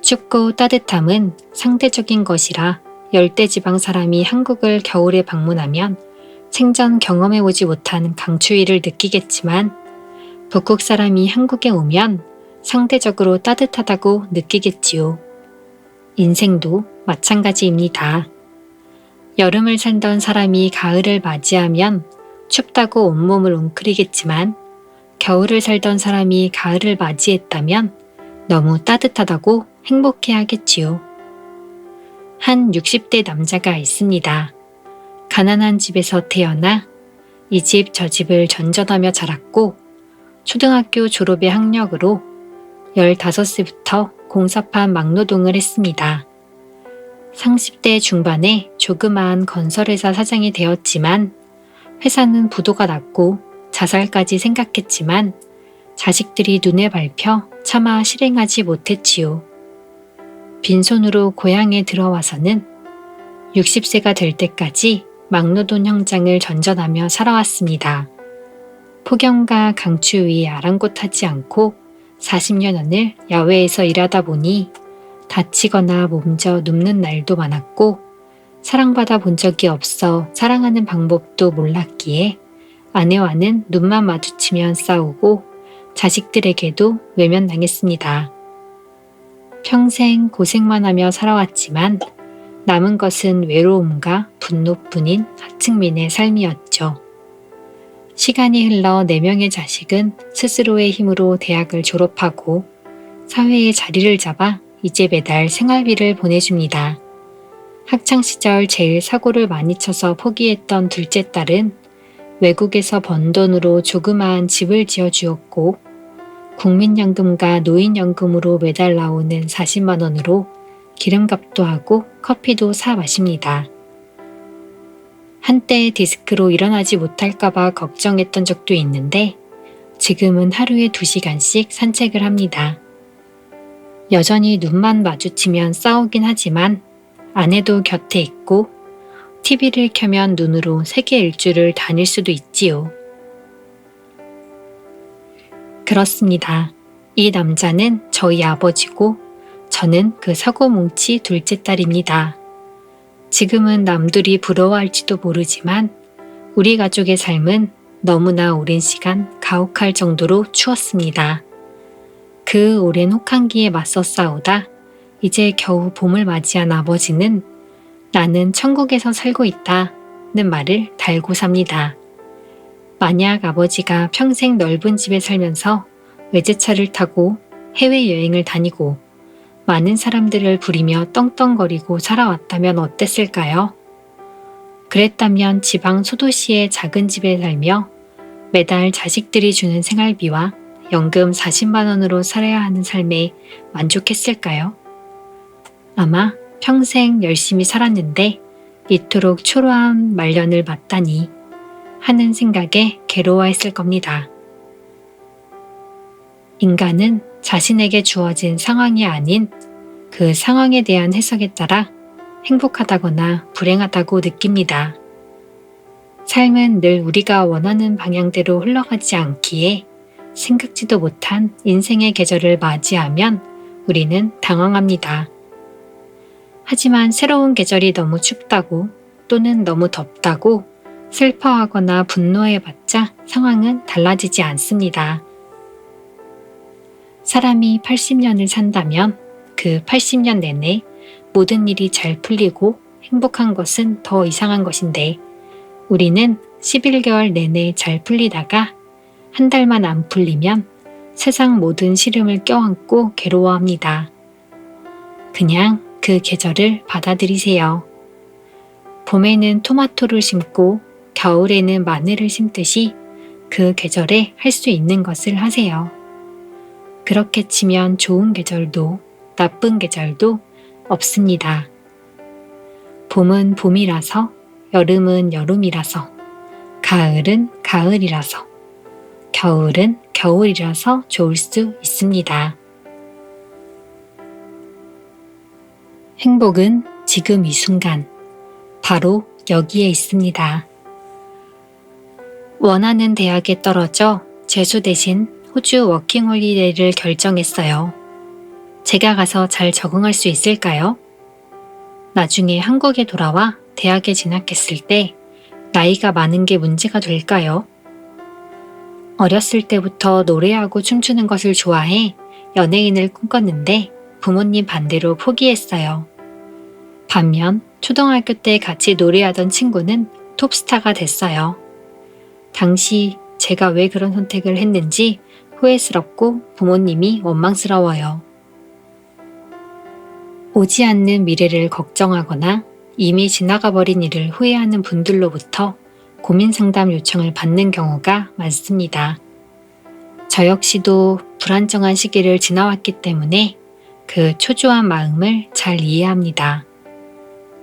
춥고 따뜻함은 상대적인 것이라 열대지방 사람이 한국을 겨울에 방문하면 생전 경험해보지 못한 강추위를 느끼겠지만 북극 사람이 한국에 오면 상대적으로 따뜻하다고 느끼겠지요. 인생도 마찬가지입니다. 여름을 살던 사람이 가을을 맞이하면 춥다고 온몸을 웅크리겠지만 겨울을 살던 사람이 가을을 맞이했다면 너무 따뜻하다고 행복해하겠지요. 한 60대 남자가 있습니다. 가난한 집에서 태어나 이 집 저 집을 전전하며 자랐고 초등학교 졸업의 학력으로 15세부터 공사판 막노동을 했습니다. 30대 중반에 조그마한 건설회사 사장이 되었지만 회사는 부도가 났고 자살까지 생각했지만 자식들이 눈에 밟혀 차마 실행하지 못했지요. 빈손으로 고향에 들어와서는 60세가 될 때까지 막노동 현장을 전전하며 살아왔습니다. 폭염과 강추위에 아랑곳하지 않고 40년을 야외에서 일하다 보니 다치거나 몸져 눕는 날도 많았고 사랑받아 본 적이 없어 사랑하는 방법도 몰랐기에 아내와는 눈만 마주치면 싸우고 자식들에게도 외면당했습니다. 평생 고생만 하며 살아왔지만 남은 것은 외로움과 분노뿐인 하층민의 삶이었죠. 시간이 흘러 4명의 자식은 스스로의 힘으로 대학을 졸업하고 사회에 자리를 잡아 이제 매달 생활비를 보내줍니다. 학창시절 제일 사고를 많이 쳐서 포기했던 둘째 딸은 외국에서 번 돈으로 조그마한 집을 지어주었고 국민연금과 노인연금으로 매달 나오는 40만 원으로 기름값도 하고 커피도 사 마십니다. 한때 디스크로 일어나지 못할까봐 걱정했던 적도 있는데 지금은 하루에 2시간씩 산책을 합니다. 여전히 눈만 마주치면 싸우긴 하지만 아내도 곁에 있고 TV를 켜면 눈으로 세계 일주를 다닐 수도 있지요. 그렇습니다. 이 남자는 저희 아버지고 저는 그 사고뭉치 둘째 딸입니다. 지금은 남들이 부러워할지도 모르지만 우리 가족의 삶은 너무나 오랜 시간 가혹할 정도로 추웠습니다. 그 오랜 혹한기에 맞서 싸우다 이제 겨우 봄을 맞이한 아버지는 나는 천국에서 살고 있다는 말을 달고 삽니다. 만약 아버지가 평생 넓은 집에 살면서 외제차를 타고 해외여행을 다니고 많은 사람들을 부리며 떵떵거리고 살아왔다면 어땠을까요? 그랬다면 지방 소도시의 작은 집에 살며 매달 자식들이 주는 생활비와 연금 40만 원으로 살아야 하는 삶에 만족했을까요? 아마 평생 열심히 살았는데 이토록 초라한 말년을 맞다니 하는 생각에 괴로워했을 겁니다. 인간은 자신에게 주어진 상황이 아닌 그 상황에 대한 해석에 따라 행복하다거나 불행하다고 느낍니다. 삶은 늘 우리가 원하는 방향대로 흘러가지 않기에 생각지도 못한 인생의 계절을 맞이하면 우리는 당황합니다. 하지만 새로운 계절이 너무 춥다고 또는 너무 덥다고 슬퍼하거나 분노해봤자 상황은 달라지지 않습니다. 사람이 80년을 산다면 그 80년 내내 모든 일이 잘 풀리고 행복한 것은 더 이상한 것인데 우리는 11개월 내내 잘 풀리다가 한 달만 안 풀리면 세상 모든 시름을 껴안고 괴로워합니다. 그냥 그 계절을 받아들이세요. 봄에는 토마토를 심고 겨울에는 마늘을 심듯이 그 계절에 할 수 있는 것을 하세요. 그렇게 치면 좋은 계절도 나쁜 계절도 없습니다. 봄은 봄이라서, 여름은 여름이라서, 가을은 가을이라서, 겨울은 겨울이라서 좋을 수 있습니다. 행복은 지금 이 순간, 바로 여기에 있습니다. 원하는 대학에 떨어져 재수 대신 호주 워킹홀리데이를 결정했어요. 제가 가서 잘 적응할 수 있을까요? 나중에 한국에 돌아와 대학에 진학했을 때 나이가 많은 게 문제가 될까요? 어렸을 때부터 노래하고 춤추는 것을 좋아해 연예인을 꿈꿨는데 부모님 반대로 포기했어요. 반면 초등학교 때 같이 노래하던 친구는 톱스타가 됐어요. 당시 제가 왜 그런 선택을 했는지 후회스럽고 부모님이 원망스러워요. 오지 않는 미래를 걱정하거나 이미 지나가 버린 일을 후회하는 분들로부터 고민 상담 요청을 받는 경우가 많습니다. 저 역시도 불안정한 시기를 지나왔기 때문에 그 초조한 마음을 잘 이해합니다.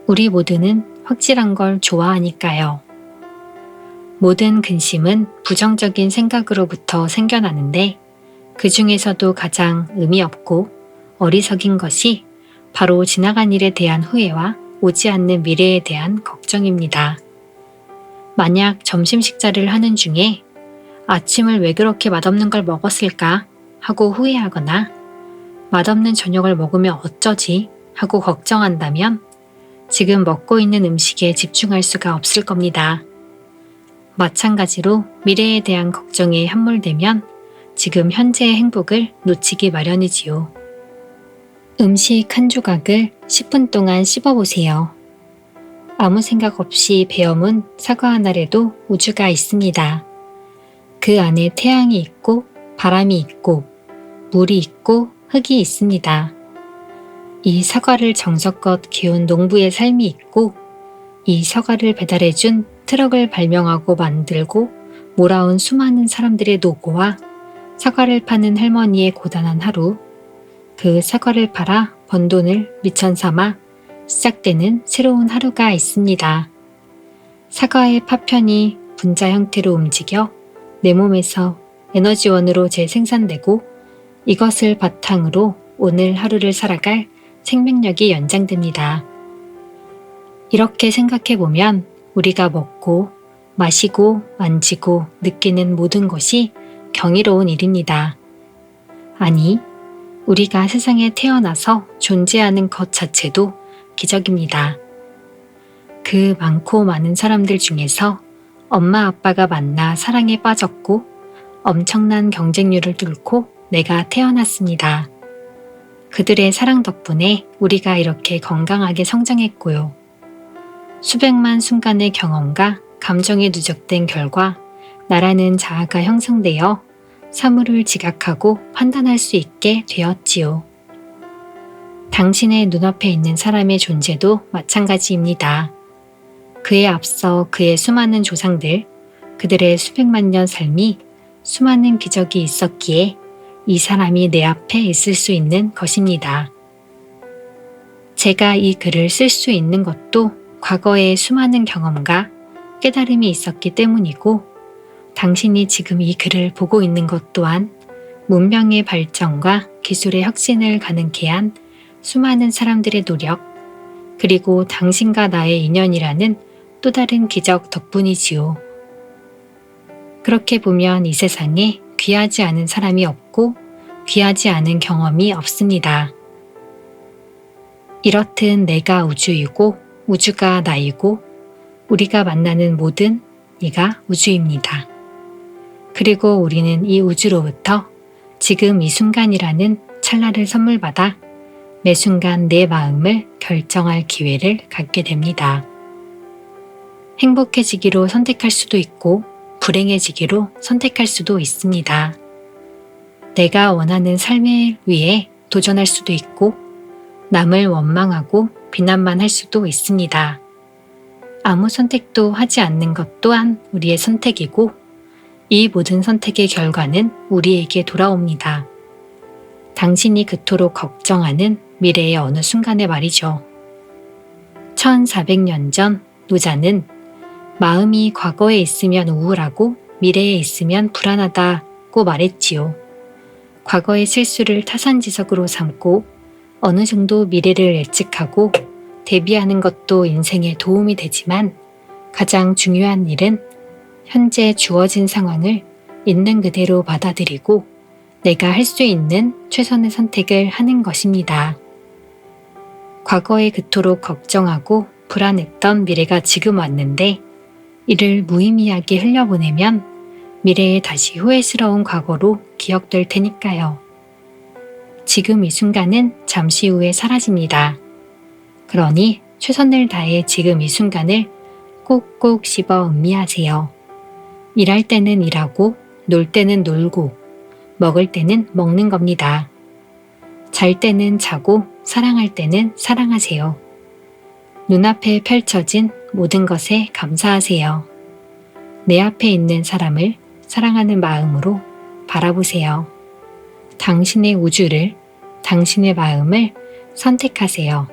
우리 모두는 확실한 걸 좋아하니까요. 모든 근심은 부정적인 생각으로부터 생겨나는데 그 중에서도 가장 의미 없고 어리석인 것이 바로 지나간 일에 대한 후회와 오지 않는 미래에 대한 걱정입니다. 만약 점심 식사를 하는 중에 아침을 왜 그렇게 맛없는 걸 먹었을까 하고 후회하거나 맛없는 저녁을 먹으면 어쩌지 하고 걱정한다면 지금 먹고 있는 음식에 집중할 수가 없을 겁니다. 마찬가지로 미래에 대한 걱정에 함몰되면 지금 현재의 행복을 놓치기 마련이지요. 음식 한 조각을 10분 동안 씹어보세요. 아무 생각 없이 베어문 사과 하나에도 우주가 있습니다. 그 안에 태양이 있고 바람이 있고 물이 있고 흙이 있습니다. 이 사과를 정성껏 키운 농부의 삶이 있고 이 사과를 배달해준 트럭을 발명하고 만들고 몰아온 수많은 사람들의 노고와 사과를 파는 할머니의 고단한 하루, 그 사과를 팔아 번 돈을 미천 삼아 시작되는 새로운 하루가 있습니다. 사과의 파편이 분자 형태로 움직여 내 몸에서 에너지원으로 재생산되고 이것을 바탕으로 오늘 하루를 살아갈 생명력이 연장됩니다. 이렇게 생각해보면 우리가 먹고 마시고 만지고 느끼는 모든 것이 경이로운 일입니다. 아니, 우리가 세상에 태어나서 존재하는 것 자체도 기적입니다. 그 많고 많은 사람들 중에서 엄마 아빠가 만나 사랑에 빠졌고 엄청난 경쟁률을 뚫고 내가 태어났습니다. 그들의 사랑 덕분에 우리가 이렇게 건강하게 성장했고요. 수백만 순간의 경험과 감정이 누적된 결과 나라는 자아가 형성되어 사물을 지각하고 판단할 수 있게 되었지요. 당신의 눈앞에 있는 사람의 존재도 마찬가지입니다. 그에 앞서 그의 수많은 조상들, 그들의 수백만 년 삶이 수많은 기적이 있었기에 이 사람이 내 앞에 있을 수 있는 것입니다. 제가 이 글을 쓸 수 있는 것도 과거의 수많은 경험과 깨달음이 있었기 때문이고 당신이 지금 이 글을 보고 있는 것 또한 문명의 발전과 기술의 혁신을 가능케 한 수많은 사람들의 노력, 그리고 당신과 나의 인연이라는 또 다른 기적 덕분이지요. 그렇게 보면 이 세상에 귀하지 않은 사람이 없고 귀하지 않은 경험이 없습니다. 이렇듯 내가 우주이고 우주가 나이고 우리가 만나는 모든 이가 우주입니다. 그리고 우리는 이 우주로부터 지금 이 순간이라는 찰나를 선물받아 매 순간 내 마음을 결정할 기회를 갖게 됩니다. 행복해지기로 선택할 수도 있고 불행해지기로 선택할 수도 있습니다. 내가 원하는 삶을 위해 도전할 수도 있고 남을 원망하고 비난만 할 수도 있습니다. 아무 선택도 하지 않는 것 또한 우리의 선택이고 이 모든 선택의 결과는 우리에게 돌아옵니다. 당신이 그토록 걱정하는 미래의 어느 순간에 말이죠. 1400년 전 노자는 마음이 과거에 있으면 우울하고 미래에 있으면 불안하다고 말했지요. 과거의 실수를 타산지석으로 삼고 어느 정도 미래를 예측하고 대비하는 것도 인생에 도움이 되지만 가장 중요한 일은 현재 주어진 상황을 있는 그대로 받아들이고 내가 할 수 있는 최선의 선택을 하는 것입니다. 과거에 그토록 걱정하고 불안했던 미래가 지금 왔는데 이를 무의미하게 흘려보내면 미래에 다시 후회스러운 과거로 기억될 테니까요. 지금 이 순간은 잠시 후에 사라집니다. 그러니 최선을 다해 지금 이 순간을 꼭꼭 씹어 음미하세요. 일할 때는 일하고 놀 때는 놀고 먹을 때는 먹는 겁니다. 잘 때는 자고 사랑할 때는 사랑하세요. 눈앞에 펼쳐진 모든 것에 감사하세요. 내 앞에 있는 사람을 사랑하는 마음으로 바라보세요. 당신의 우주를, 당신의 마음을 선택하세요.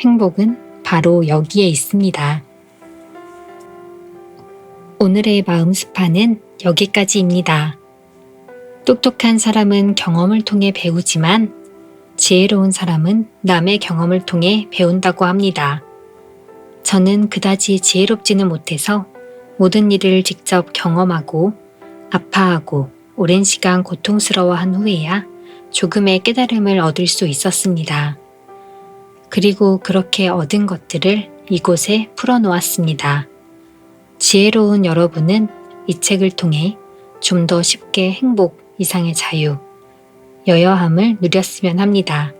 행복은 바로 여기에 있습니다. 오늘의 마음 스파는 여기까지입니다. 똑똑한 사람은 경험을 통해 배우지만 지혜로운 사람은 남의 경험을 통해 배운다고 합니다. 저는 그다지 지혜롭지는 못해서 모든 일을 직접 경험하고 아파하고 오랜 시간 고통스러워한 후에야 조금의 깨달음을 얻을 수 있었습니다. 그리고 그렇게 얻은 것들을 이곳에 풀어놓았습니다. 지혜로운 여러분은 이 책을 통해 좀 더 쉽게 행복 이상의 자유, 여여함을 누렸으면 합니다.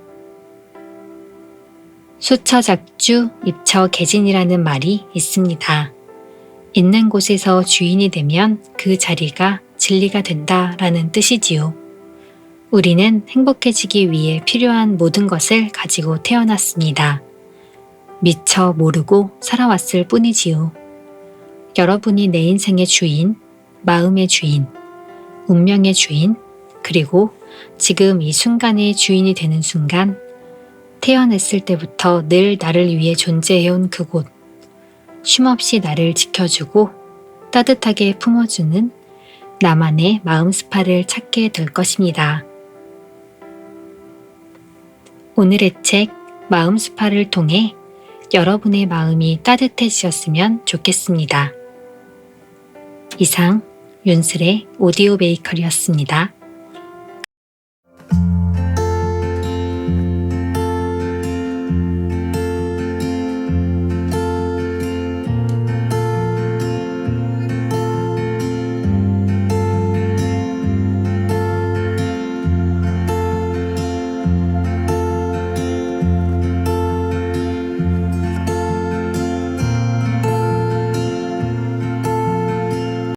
수처작주 입처개진이라는 말이 있습니다. 있는 곳에서 주인이 되면 그 자리가 진리가 된다라는 뜻이지요. 우리는 행복해지기 위해 필요한 모든 것을 가지고 태어났습니다. 미처 모르고 살아왔을 뿐이지요. 여러분이 내 인생의 주인, 마음의 주인, 운명의 주인, 그리고 지금 이 순간의 주인이 되는 순간, 태어났을 때부터 늘 나를 위해 존재해온 그곳, 쉼없이 나를 지켜주고 따뜻하게 품어주는 나만의 마음 스파를 찾게 될 것입니다. 오늘의 책 마음 스파를 통해 여러분의 마음이 따뜻해지셨으면 좋겠습니다. 이상 윤슬의 오디오 베이커리였습니다.